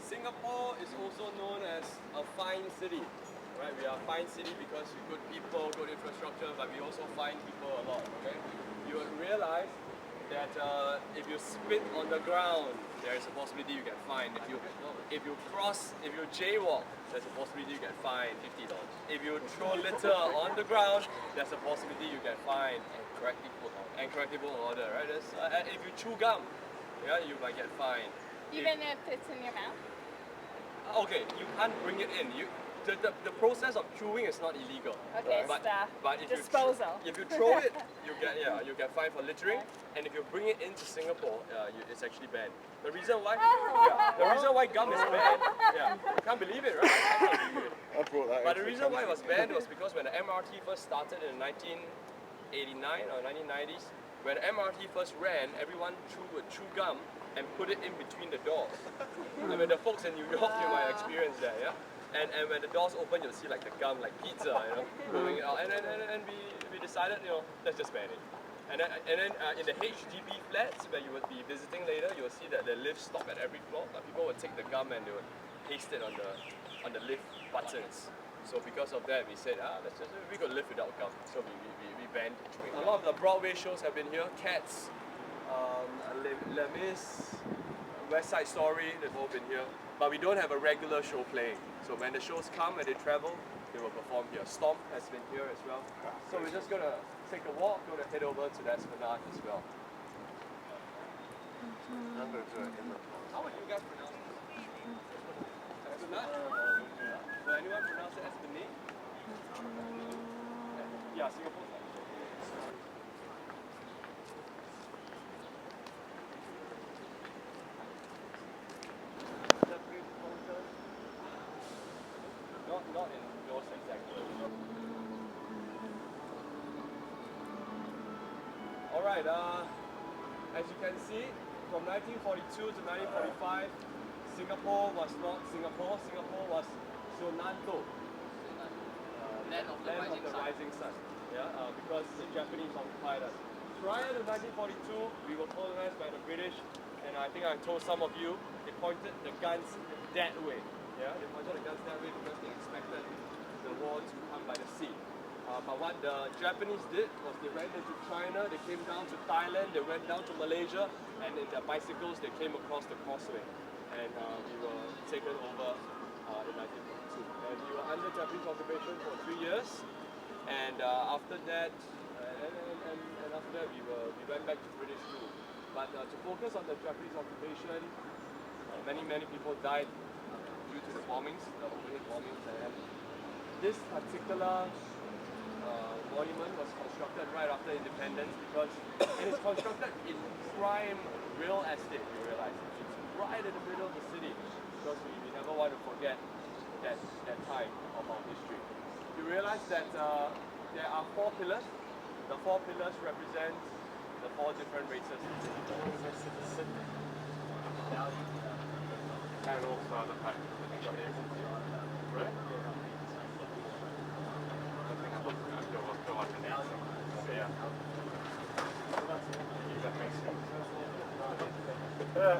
Singapore is also known as a fine city, right? We are a fine city because we good people, good infrastructure, but we also fine people a lot, okay? You will realize that if you spit on the ground, there is a possibility you get fined. If you jaywalk, there's a possibility you get fined $50. If you throw litter on the ground, there's a possibility you get fined and correctable order, right? If you chew gum, yeah, you might get fined. Even if it's in your mouth? Okay, you can't bring it in. The process of chewing is not illegal. Okay, but if disposal. if you throw it, you get fined for littering, and if you bring it into Singapore, it's actually banned. The reason why gum is banned, you can't believe it, right? I can't believe it. I brought that. But the reason why it was banned was because when the MRT first started in 1989 or 1990s, when the MRT first ran, everyone would chew gum and put it in between the doors. I mean, the folks in New York, you might experience that, yeah? And when the doors open, you'll see like the gum, like pizza, going out. And we decided, let's just ban it. And then in the HDB flats, where you would be visiting later, you'll see that the lifts stop at every floor. People would take the gum and they would paste it on the lift buttons. So because of that, we said, we could live without gum. So we banned chewing. A lot of the Broadway shows have been here. Cats, Les Mis, West Side Story, they've all been here. But we don't have a regular show playing. So when the shows come and they travel, they will perform here. Stomp has been here as well. So we're just gonna take a walk, gonna head over to that Esplanade as well. I'm going to do it in the How would you guys pronounce it? Esplanade? Will anyone pronounce it Esplanade? Yeah, Singapore. Not in those exact words. Alright, as you can see, from 1942 to 1945, Singapore was not Singapore. Singapore was Sonanto, Land of the rising sun. Yeah, because the Japanese occupied us. Prior to 1942, we were colonized by the British, and I think I told some of you, they pointed the guns that way. Yeah, they pointed the guns that way because they expected the war to come by the sea. But what the Japanese did was they went into China, they came down to Thailand, they went down to Malaysia, and in their bicycles they came across the causeway. And we were taken over in 1942. And we were under Japanese occupation for 3 years. And after that, we went back to British rule. But to focus on the Japanese occupation, many people died due to the bombings, the overhead bombings. And this particular monument was constructed right after independence because it is constructed in prime real estate, you realize. It's right in the middle of the city because we never want to forget that time of our history. You realize that there are 4 pillars. The 4 pillars represent the 4 different races. and also the fact that right? I think I feel like I need some. So yeah. That makes sense. Yeah.